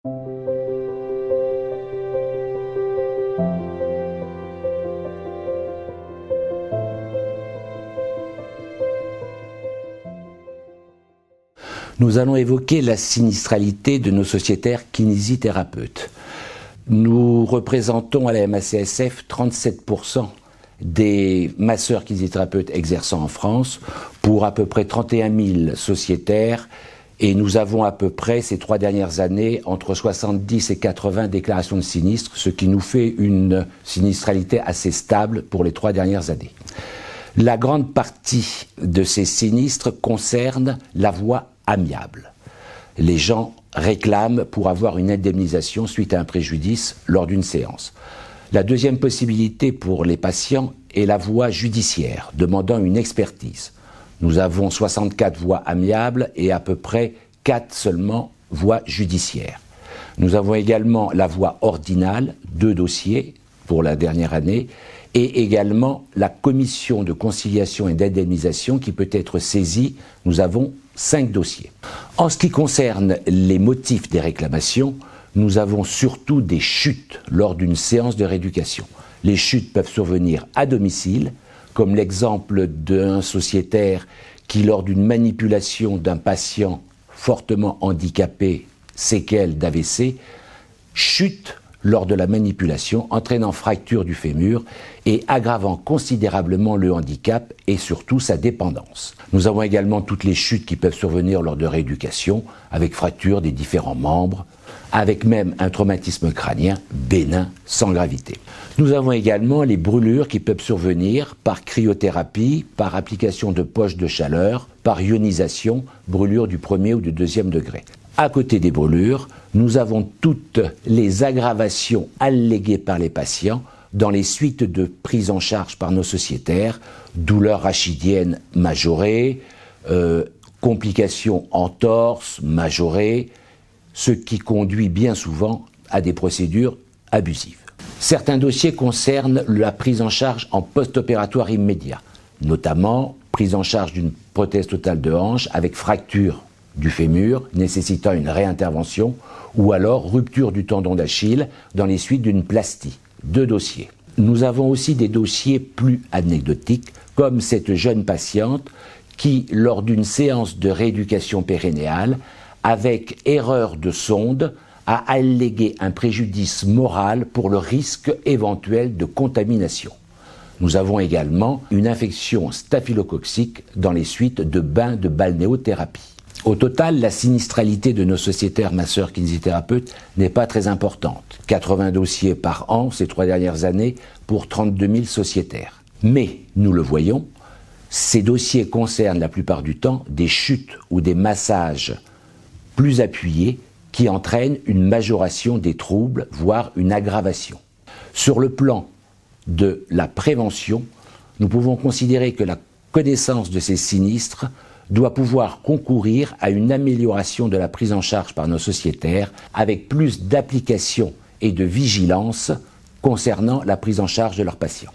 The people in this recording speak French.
Nous allons évoquer la sinistralité de nos sociétaires kinésithérapeutes. Nous représentons à la MACSF 37% des masseurs kinésithérapeutes exerçant en France pour à peu près 31 000 sociétaires et nous avons à peu près ces 3 dernières années entre 70 et 80 déclarations de sinistres, ce qui nous fait une sinistralité assez stable pour les 3 dernières années. La grande partie de ces sinistres concerne la voie amiable. Les gens réclament pour avoir une indemnisation suite à un préjudice lors d'une séance. La deuxième possibilité pour les patients est la voie judiciaire, demandant une expertise. Nous avons 64 voies amiables et à peu près 4 seulement voies judiciaires. Nous avons également la voie ordinale, 2 dossiers pour la dernière année, et également la commission de conciliation et d'indemnisation qui peut être saisie. Nous avons 5 dossiers. En ce qui concerne les motifs des réclamations, nous avons surtout des chutes lors d'une séance de rééducation. Les chutes peuvent survenir à domicile, comme l'exemple d'un sociétaire qui, lors d'une manipulation d'un patient fortement handicapé, séquelles d'AVC, chute lors de la manipulation, entraînant fracture du fémur et aggravant considérablement le handicap et surtout sa dépendance. Nous avons également toutes les chutes qui peuvent survenir lors de rééducation, avec fracture des différents membres, avec même un traumatisme crânien bénin sans gravité. Nous avons également les brûlures qui peuvent survenir par cryothérapie, par application de poches de chaleur, par ionisation, brûlures du 1er ou du 2e degré. À côté des brûlures, nous avons toutes les aggravations alléguées par les patients dans les suites de prise en charge par nos sociétaires, douleurs rachidiennes majorées, complications entorses majorées, ce qui conduit bien souvent à des procédures abusives. Certains dossiers concernent la prise en charge en post-opératoire immédiat, notamment prise en charge d'une prothèse totale de hanche avec fracture du fémur nécessitant une réintervention ou alors rupture du tendon d'Achille dans les suites d'une plastie. 2 dossiers. Nous avons aussi des dossiers plus anecdotiques comme cette jeune patiente qui, lors d'une séance de rééducation périnéale, avec erreur de sonde, a allégué un préjudice moral pour le risque éventuel de contamination. Nous avons également une infection staphylococcique dans les suites de bains de balnéothérapie. Au total, la sinistralité de nos sociétaires masseurs kinésithérapeutes n'est pas très importante. 80 dossiers par an ces 3 dernières années pour 32 000 sociétaires. Mais, nous le voyons, ces dossiers concernent la plupart du temps des chutes ou des massages plus appuyés qui entraînent une majoration des troubles, voire une aggravation. Sur le plan de la prévention, nous pouvons considérer que la connaissance de ces sinistres doit pouvoir concourir à une amélioration de la prise en charge par nos sociétaires avec plus d'application et de vigilance concernant la prise en charge de leurs patients.